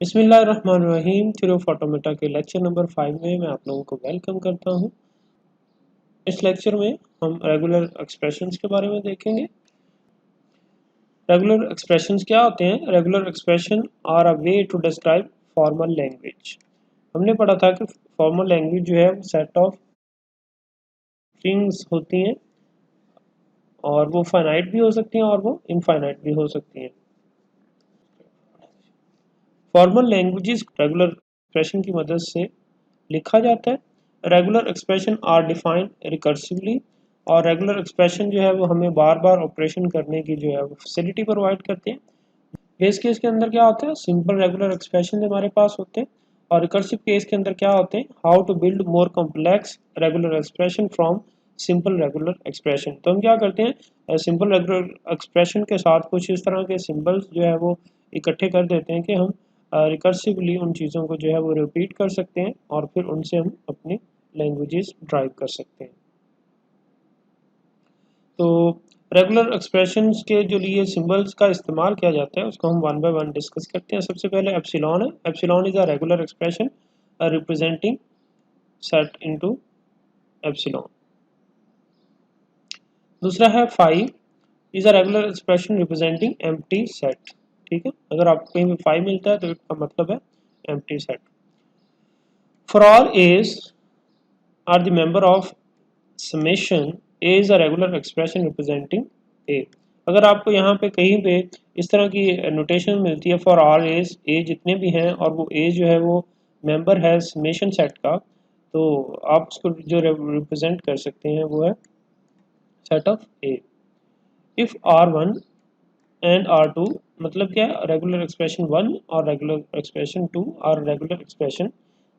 बिस्मिल्लाहिर्रहमानिर्रहीम। Theory of automata के lecture number 5 में मैं आप लोगों को वेलकम करता हूं। इस लेक्चर में हम रेगुलर एक्सप्रेशंस के बारे में देखेंगे। रेगुलर एक्सप्रेशंस क्या होते हैं? Regular expression are a way to describe formal language. हमने पढ़ा था कि फॉर्मल लैंग्वेज जो है सेट ऑफ स्ट्रिंग्स होती हैं और वो फाइनाइट भी हो सकती हैं और वो इनफाइनाइट भी हो सकती हैं। फॉर्मल लैंग्वेजेस रेगुलर एक्सप्रेशन की मदद से लिखा जाता है। Regular expression are defined recursively और रेगुलर एक्सप्रेशन जो है वो हमें बार बार ऑपरेशन करने की जो है वो फैसिलिटी प्रोवाइड करते हैं। बेस केस के अंदर क्या होता है? सिंपल रेगुलर एक्सप्रेशन हमारे पास होते हैं और रिकर्सिव केस के अंदर क्या होते हैं? How to build more complex regular expression from simple regular expression. तो हम क्या करते हैं? सिंपल रेगुलर एक्सप्रेशन के साथ कुछ इस तरह के सिंबल्स जो है वो इकट्ठे कर देते हैं कि हम रिकर्सिवली उन चीज़ों को जो है वो रिपीट कर सकते हैं और फिर उनसे हम अपनी लैंग्वेजेस ड्राइव कर सकते हैं। तो रेगुलर एक्सप्रेशंस के जो लिए सिंबल्स का इस्तेमाल किया जाता है उसको हम वन बाय वन डिस्कस करते हैं। सबसे पहले एप्सिलॉन है। Epsilon is a regular expression representing set into epsilon. दूसरा है 5 is a regular expression representing empty set. ठीक है, अगर आपको कहीं भी 5 मिलता है तो इसका मतलब है empty set. For all as are the member of summation a is a regular expression representing a. अगर आपको यहाँ पे कहीं पे इस तरह की नोटेशन मिलती है फॉर ऑल एज, ए जितने भी हैं और वो ए जो है वो मेंबर है समेशन सेट का, तो आप उसको जो रिप्रेजेंट कर सकते हैं वो है set of A. If R1 and R2 मतलब क्या है? रेगुलर एक्सप्रेशन 1 और रेगुलर एक्सप्रेशन 2 और regular expression,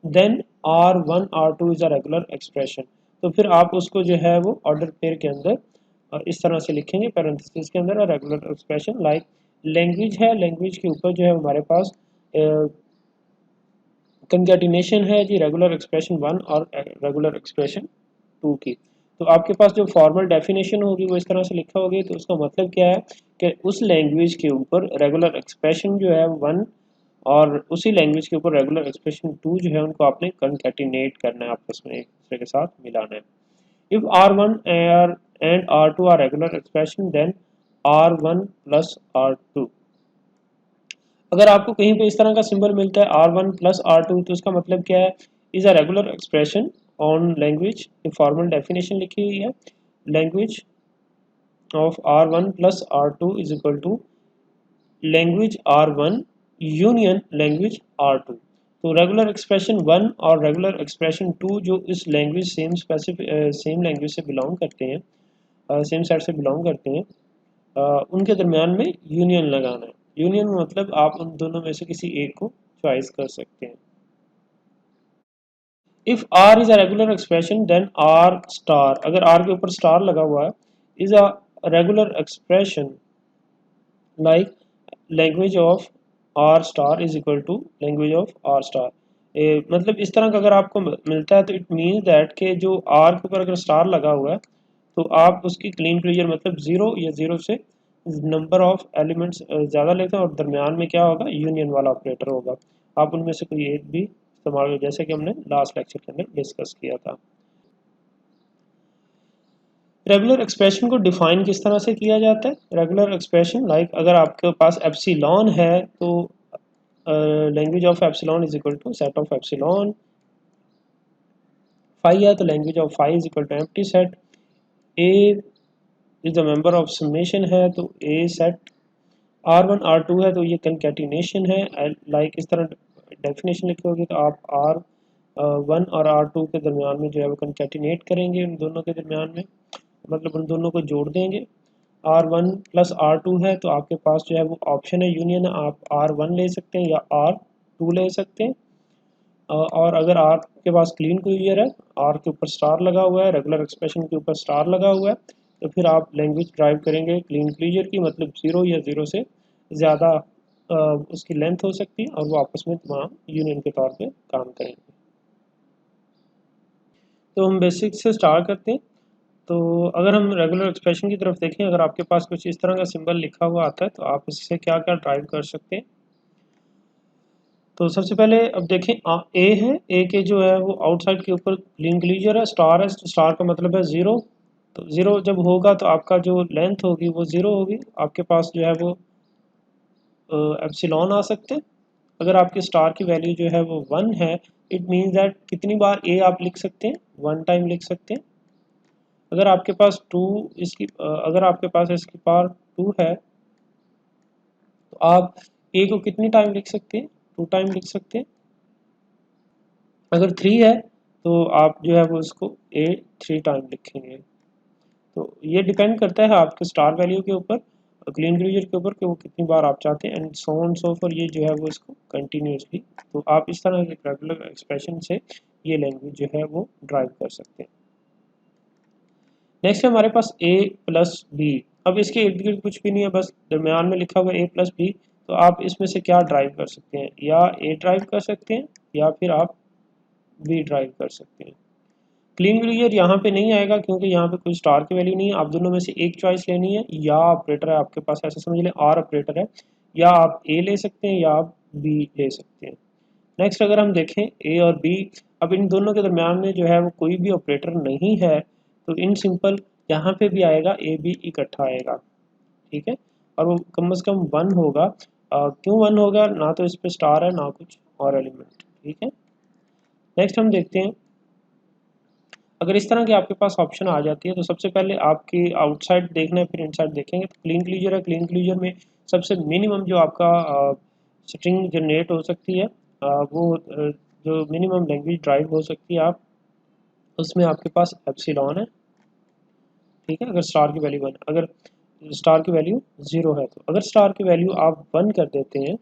then R1 R2 is a regular expression. तो फिर आप उसको जो है वो ऑर्डर पेयर के अंदर इस तरह से लिखेंगे पैरेंथेसिस के अंदर रेगुलर एक्सप्रेशन। लाइक लैंग्वेज है, लैंग्वेज के ऊपर जो है हमारे पास कंकैटिनेशन है जी रेगुलर एक्सप्रेशन 1 और रेगुलर एक्सप्रेशन 2 की। तो आपके पास जो फॉर्मल डेफिनेशन होगी वो इस तरह से लिखा होगी। तो उसका मतलब क्या है कि उस लैंग्वेज के ऊपर रेगुलर एक्सप्रेशन जो है 1 और उसी लैंग्वेज के ऊपर रेगुलर एक्सप्रेशन 2 जो है उनको आपने कंकैटिनेट करना है, आपस में एक दूसरे के साथ मिलाना है। If R1 and R2 are regular expression then R1 plus R2। अगर आपको कहीं पे इस तरह का सिंबल मिलता है R1 plus R2 तो उसका मतलब क्या है? Is a regular expression on language. Formal definition लिखी हुई है, language of R1 plus R2 is equal to language R1 union language R2। तो रेगुलर एक्सप्रेशन 1 और रेगुलर एक्सप्रेशन 2 जो इस लैंग्वेज सेम लैंग्वेज से बिलोंग करते हैं, सेम सेट से बिलोंग करते हैं, उनके दरमियान में यूनियन लगाना है। यूनियन मतलब आप उन दोनों में से किसी एक को चॉइस कर सकते हैं। If R is a regular expression then R star, अगर R के ऊपर स्टार लगा हुआ है, is a regular expression like language of R star is equal to language of R star. मतलब इस तरह का अगर आपको मिलता है तो इट मीन्स दैट कि जो R के ऊपर अगर स्टार लगा हुआ है तो आप उसकी क्लीन क्लोजर मतलब 0 या 0 से नंबर ऑफ एलिमेंट्स ज़्यादा लेते हैं और दरमियान में क्या होगा? यूनियन वाला ऑपरेटर होगा। आप उनमें से कोई एक भी इस्तेमाल, जैसे कि हमने लास्ट लेक्चर के अंदर डिस्कस किया था। रेगुलर एक्सप्रेशन को डिफाइन किस तरह से किया जाता है? रेगुलर एक्सप्रेशन लाइक अगर आपके पास एप्सिलॉन है तो language of epsilon is equal to set of epsilon. Phi है तो language of phi is equal to empty set. A is the member of summation है तो ए सेट। R1 R2 है तो ये कंकैटिनेशन है। लाइक इस तरह डेफिनेशन लिखी होगी तो आप R1 और R2 के दरमियान में जो है वो कंकैटिनेट करेंगे, उन दोनों के दरमियान में मतलब उन दोनों को जोड़ देंगे। R1 प्लस R2 है तो आपके पास जो है वो ऑप्शन है यूनियन, आप R1 ले सकते हैं या R2 ले सकते हैं। और अगर R के पास क्लीन क्लोजर है, R के ऊपर स्टार लगा हुआ है, रेगुलर एक्सप्रेशन के ऊपर स्टार लगा हुआ है, तो फिर आप लैंग्वेज ड्राइव करेंगे क्लीन क्लोजर की, मतलब 0 या 0 से ज़्यादा उसकी लेंथ हो सकती है और वो आपस में तमाम यूनियन के तौर पे काम करेंगे। तो हम बेसिक से स्टार्ट करते हैं। तो अगर हम रेगुलर एक्सप्रेशन की तरफ देखें, अगर आपके पास कुछ इस तरह का सिंबल लिखा हुआ आता है तो आप इससे क्या क्या ड्राइव कर सकते हैं? तो सबसे पहले अब देखें ए है, ए के जो है वो आउटसाइड के ऊपर इंक्लीजर है, स्टार है, स्टार का मतलब है ज़ीरो। तो ज़ीरो जब होगा तो आपका जो लेंथ होगी वो ज़ीरो होगी, आपके पास जो है वो एप्सिलॉन आ सकते हैं। अगर आपके स्टार की वैल्यू जो है वो 1 है, इट मीन्स दैट कितनी बार ए आप लिख सकते हैं, 1 टाइम लिख सकते हैं। अगर आपके पास अगर आपके पास इसकी पावर 2 है तो आप ए को कितनी टाइम लिख सकते हैं, 2 टाइम लिख सकते हैं। अगर 3 है तो आप जो है वो इसको ए 3 टाइम लिखेंगे। तो ये डिपेंड करता है आपके स्टार वैल्यू के ऊपर, क्लीन क्लोजर के ऊपर, कि वो कितनी बार आप चाहते हैं, and so on so for. ये जो है वो इसको कंटिन्यूसली, तो आप इस तरह के रेगुलर एक्सप्रेशन से ये लैंग्वेज जो है वो ड्राइव कर सकते हैं। नेक्स्ट है हमारे पास a प्लस बी। अब इसके इर्द गिर्द कुछ भी नहीं है, बस दरमियान में लिखा हुआ a प्लस बी। तो आप इसमें से क्या ड्राइव कर सकते हैं, या a ड्राइव कर सकते हैं या फिर आप b ड्राइव कर सकते हैं। क्लीन क्लियर यहाँ पे नहीं आएगा क्योंकि यहाँ पे कोई स्टार की वैल्यू नहीं है। आप दोनों में से एक चॉइस लेनी है, या ऑपरेटर है आपके पास, ऐसे समझ लें आर ऑपरेटर है, या आप ए ले सकते हैं या आप बी ले सकते हैं। नेक्स्ट अगर हम देखें ए और बी, अब इन दोनों के दरमियान में जो है वो कोई भी ऑपरेटर नहीं है, तो इन सिंपल यहाँ पे भी आएगा ए बी इकट्ठा आएगा, ठीक है, और वो कम से कम 1 होगा। क्यों 1 होगा, ना तो इस पे स्टार है ना कुछ और एलिमेंट, ठीक है। नेक्स्ट हम देखते हैं, अगर इस तरह की आपके पास ऑप्शन आ जाती है तो सबसे पहले आपकी आउटसाइड देखना है फिर इनसाइड देखेंगे। तो क्लीन क्लीजर है, क्लीन क्लीजर में सबसे मिनिमम जो आपका स्ट्रिंग जनरेट हो सकती है, जो मिनिमम लैंग्वेज ड्राइव हो सकती है, आप उसमें आपके पास एप्सिलॉन है, ठीक है। अगर स्टार की वैल्यू 1, अगर स्टार की वैल्यू 0 है, तो अगर स्टार की वैल्यू आप 1 कर देते हैं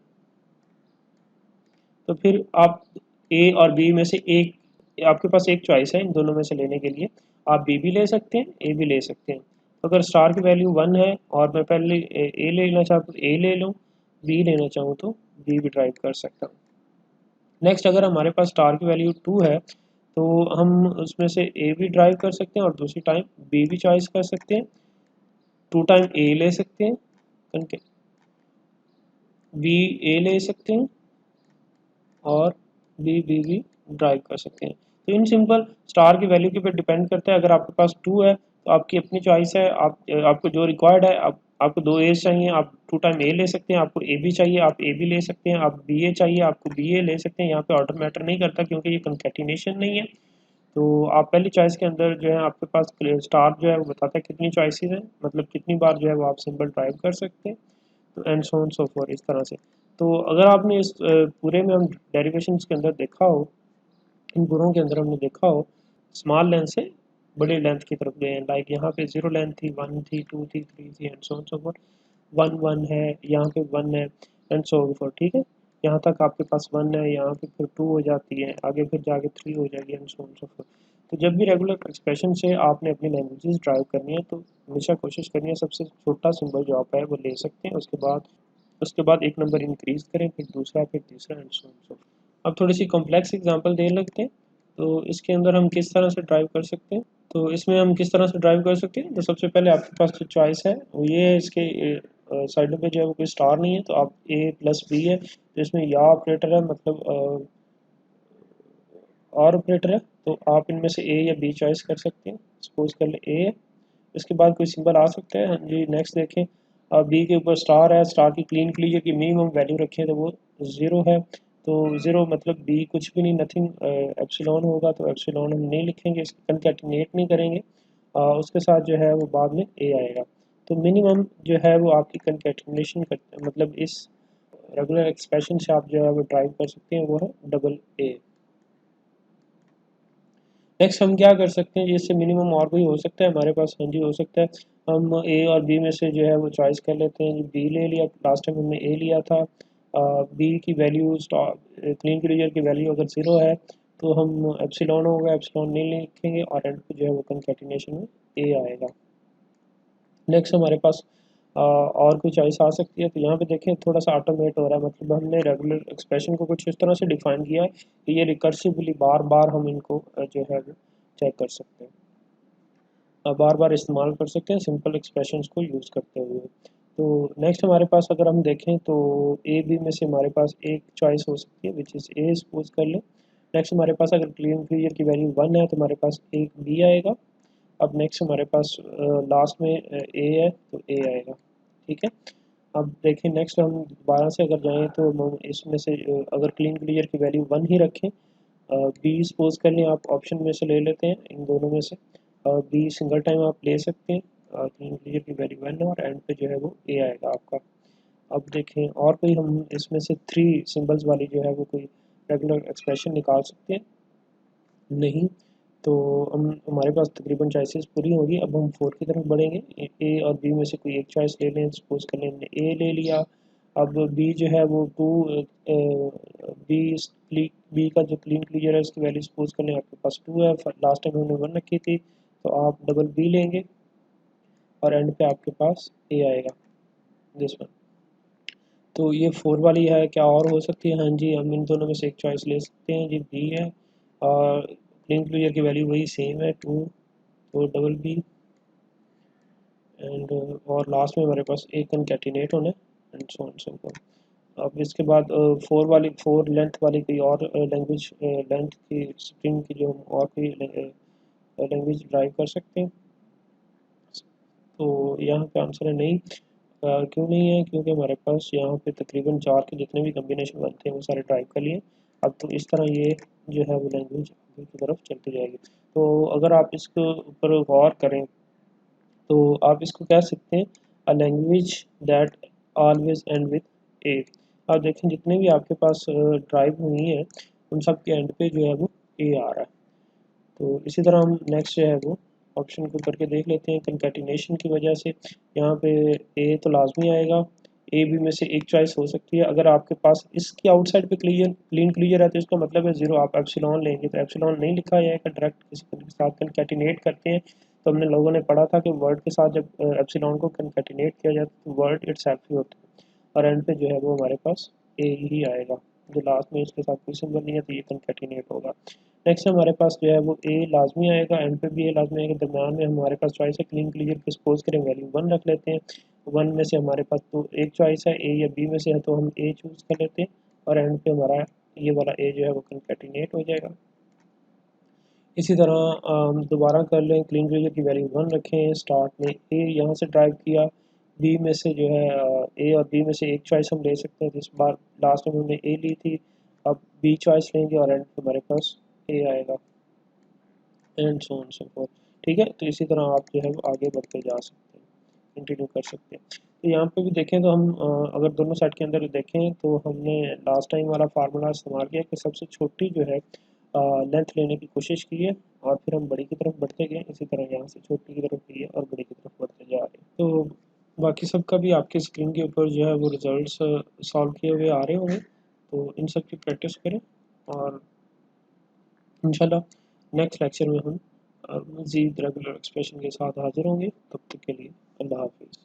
तो फिर आप ए और बी में से एक, आपके पास एक चॉइस है इन दोनों में से लेने के लिए, आप बी भी ले सकते हैं ए भी ले सकते हैं। तो अगर स्टार की वैल्यू 1 है और मैं पहले ए लेना चाहूँ तो ए ले लूँ, बी लेना चाहूँ तो बी भी ड्राइव कर सकता हूँ। नेक्स्ट अगर हमारे पास स्टार की वैल्यू 2 है तो हम उसमें से ए भी ड्राइव कर सकते हैं और दूसरी टाइम बी भी चॉइस कर सकते हैं। 2 टाइम ए ले सकते हैं, बी ए ले सकते हैं और बी भी ड्राइव कर सकते हैं। तो इन सिंपल स्टार की वैल्यू के ऊपर डिपेंड करता है। अगर आपके पास 2 है तो आपकी अपनी चॉइस है, आपको जो रिक्वायर्ड है, आपको 2 एज चाहिए आप 2 टाइम ए ले सकते हैं, आपको ए बी चाहिए आप ए बी ले सकते हैं, आप बी ए चाहिए आपको बी ए ले सकते हैं। यहाँ पे ऑर्डर मैटर नहीं करता क्योंकि ये कंकैटिनेशन नहीं है। तो आप पहली चॉइस के अंदर जो है आपके पास स्टार जो है वो बताता है कितनी चॉइसेस हैं, मतलब कितनी बार जो है वो आप सिंबल ड्राइव कर सकते हैं। तो and so on so for, इस तरह से। तो अगर आपने इस पूरे में हम डेरिवेशंस के अंदर देखा हो, इन पूरों के अंदर हमने देखा हो, स्मॉल लेंथ से बड़े लेंथ की तरफ गए हैं। लाइक यहाँ पे 0 लेंथ थी, 1 थी, 2 थी, 3 थी, and so on so for. 1 है, यहाँ पे 1 है, एंड सो ऑन फॉर, ठीक है। यहाँ तक आपके पास 1 है, यहाँ पे फिर 2 हो जाती है, आगे फिर जाके 3 हो जाएगी, and so on so for. तो जब भी रेगुलर एक्सप्रेशन से आपने अपनी लैंग्वेजेस ड्राइव करनी है तो हमेशा कोशिश करनी है सबसे छोटा सिंबल जो आप है वो ले सकते हैं, उसके बाद एक नंबर इंक्रीज करें, फिर दूसरा, फिर तीसरा, एंड सो ऑन सो। अब थोड़ी सी कॉम्प्लेक्स एग्जांपल दे लगते हैं। तो इसके अंदर हम किस तरह से ड्राइव कर सकते हैं, तो इसमें हम किस तरह से ड्राइव कर सकते हैं, तो सबसे पहले आपके पास जो चॉइस है वो ये है, इसके साइडों पे जो है वो कोई स्टार नहीं है, तो आप ए प्लस बी है, तो इसमें या ऑपरेटर है, मतलब और ऑपरेटर है, तो आप इनमें से ए या बी चॉइस कर सकते हैं। सपोज कर ले ए है, इसके बाद कोई सिंबल आ सकता है। हाँ जी, नेक्स्ट देखें, बी के ऊपर स्टार है, स्टार की क्लीन क्लियर की मिनिमम वैल्यू रखें तो वो 0 है, तो 0 मतलब बी कुछ भी नहीं, नथिंग, एप्सिलॉन होगा, तो एप्सिलॉन हम नहीं लिखेंगे, इसको कंकैटिनेट नहीं करेंगे, उसके साथ जो है वो बाद में ए आएगा। तो मिनिमम जो है वो आपकी कंकैटिनेशन कर, मतलब इस रेगुलर एक्सप्रेशन से आप जो है वो ड्राइव कर सकते हैं, वो है डबल ए। नेक्स्ट हम क्या कर सकते हैं, जिससे मिनिमम और कोई हो सकता है हमारे पास, हाँ जी हो सकता है। हम ए और बी में से जो है वो चॉइस कर लेते हैं। बी ले लिया, लास्ट टाइम हमने ए लिया था। बी की वैल्यू क्लीन क्लियर की वैल्यू अगर 0 है तो हम एप्सिलॉन होगा, एप्सिलॉन नहीं लिखेंगे और एंड पे जो है वो कंकैटिनेशन में ए आएगा। नेक्स्ट हमारे पास और कोई चॉइस आ सकती है, तो यहाँ पे देखें थोड़ा सा ऑटोमेट हो रहा है, मतलब हमने रेगुलर एक्सप्रेशन को कुछ इस तरह से डिफाइन किया है कि ये रिकर्सिवली बार बार हम इनको जो है वो चेक कर सकते हैं, बार बार इस्तेमाल कर सकते हैं सिंपल एक्सप्रेशंस को यूज़ करते हुए। तो नेक्स्ट हमारे पास अगर हम देखें तो ए बी में से हमारे पास एक चॉइस हो सकती है विच इज़ ए, सपोज कर लें। नेक्स्ट हमारे पास अगर क्लीन क्लियर की वैल्यू 1 है तो हमारे पास एक बी आएगा। अब नेक्स्ट हमारे पास लास्ट में ए है तो ए आएगा, ठीक है। अब देखें नेक्स्ट हम दोबारा से अगर जाएँ तो हम इसमें से अगर क्लीन क्लियर की वैल्यू 1 ही रखें, बी सपोज कर लें, आप ऑप्शन में से ले लेते हैं इन दोनों में से, बी सिंगल टाइम आप ले सकते हैं, क्लीन क्लियर की वैल्यू 1 और एंड पे जो है वो ए आएगा आपका। अब देखें और कोई हम इसमें से 3 सिंबल्स वाली जो है वो कोई रेगुलर एक्सप्रेशन निकाल सकते हैं? नहीं। तो हम हमारे पास तकरीबन चॉइसेस पूरी होगी। अब हम 4 की तरफ बढ़ेंगे। ए और बी में से कोई एक चॉइस ले लें, सपोज कर लें हमने ए ले लिया। अब बी जो है वो 2 बी का जो क्लीन क्लियर है उसकी वैल्यू सपोज कर लें आपके पास 2 है, लास्ट टाइम हमने 1 रखी थी, तो आप डबल बी लेंगे और एंड पे आपके पास ए आएगा, दिस वन। तो ये 4 वाली है, क्या और हो सकती है? हाँ जी, हम इन दोनों में से एक चॉइस ले सकते हैं जी, बी है और क्लीन क्लियर की वैल्यू वही सेम है 2, तो डबल बी एंड और लास्ट में हमारे पास एक कनकैटिनेट होना है and so on so forth. अब इसके बाद 4 वाली 4 लेंथ वाली कोई और लैंग्वेज लेंथ की स्ट्रिंग की जो हम और कोई लैंग्वेज ड्राइव कर सकते हैं। तो यहाँ पे आंसर है नहीं। क्यों नहीं है? क्योंकि हमारे पास यहाँ पे तकरीबन 4 के जितने भी कम्बिनेशन बनते हैं वो सारे ड्राइव कर लिए। अब तो इस तरह ये जो है वो लैंग्वेज आगे की तरफ चलती जाएगी। तो अगर आप इसके ऊपर गौर करें तो आप इसको कह सकते हैं a language that always end with a. आप देखें जितने भी आपके पास ड्राइव हुई हैं उन सब के एंड पे जो है वो ए आ रहा है। तो इसी तरह हम नेक्स्ट जो है वो ऑप्शन को करके देख लेते हैं। कंकैटिनेशन की वजह से यहाँ पे ए तो लाजमी आएगा, ए बी में से एक चॉइस हो सकती है। अगर आपके पास इसकी आउटसाइड पे क्लीन क्लियर है तो इसका मतलब है ज़ीरो। आप एप्सिलॉन लेंगे तो एप्सिलॉन नहीं लिखा जाएगा, डायरेक्ट किसी के साथ कंकैटिनेट करते हैं। तो हमने लोगों ने पढ़ा था कि वर्ड के साथ जब एप्सिलॉन को कंकैटिनेट किया जाता है तो वर्ड इटसेल्फ ही होता है और एंड पे जो है वो हमारे पास ए ही आएगा। जो लास्ट में इसके साथ कोई सिंबल नहीं है तो ये कंकैटिनेट होगा। नेक्स्ट हमारे पास जो है वो ए लाजमी आएगा, एंड पे भी ए लाजमी आएगा। दरम्यान में हमारे पास चॉइस है क्लीन क्लियर की, सपोज करें वैल्यू 1 रख लेते हैं। 1 में से हमारे पास तो एक चॉइस है ए या बी में से है तो हम ए चूज़ कर लेते हैं और एंड पे हमारा ये वाला ए जो है वो कंकैटिनेट हो जाएगा। इसी तरह दोबारा कर लें, क्लीन क्लियर की वैल्यू 1 रखें, स्टार्ट में ए यहाँ से ड्राइव किया, बी में से जो है ए और बी में से एक चॉइस हम ले सकते हैं। इस बार लास्ट में हमने ए ली थी, अब बी चॉइस लेंगे और एंड पे हमारे पास ए आएगा and so on so fourth. ठीक है, तो इसी तरह आप जो है वो आगे बढ़ते जा सकते हैं, कंटिन्यू कर सकते हैं। तो यहाँ पे भी देखें तो हम अगर दोनों साइड के अंदर देखें तो हमने लास्ट टाइम वाला फार्मूला इस्तेमाल किया कि सबसे छोटी जो है लेंथ लेने की कोशिश की है और फिर हम बड़ी की तरफ बढ़ते गए। इसी तरह यहाँ से छोटी की तरफ गई है और बड़ी की तरफ बढ़ते जा रहे हैं। तो बाकी सब का भी आपके स्क्रीन के ऊपर जो है वो रिजल्ट्स सॉल्व किए हुए आ रहे होंगे, तो इन सब की प्रैक्टिस करें और इंशाल्लाह नेक्स्ट लेक्चर में हम मज़ीद रेगुलर एक्सप्रेशन के साथ हाजिर होंगे। तब तक के लिए अल्लाह हाफिज़।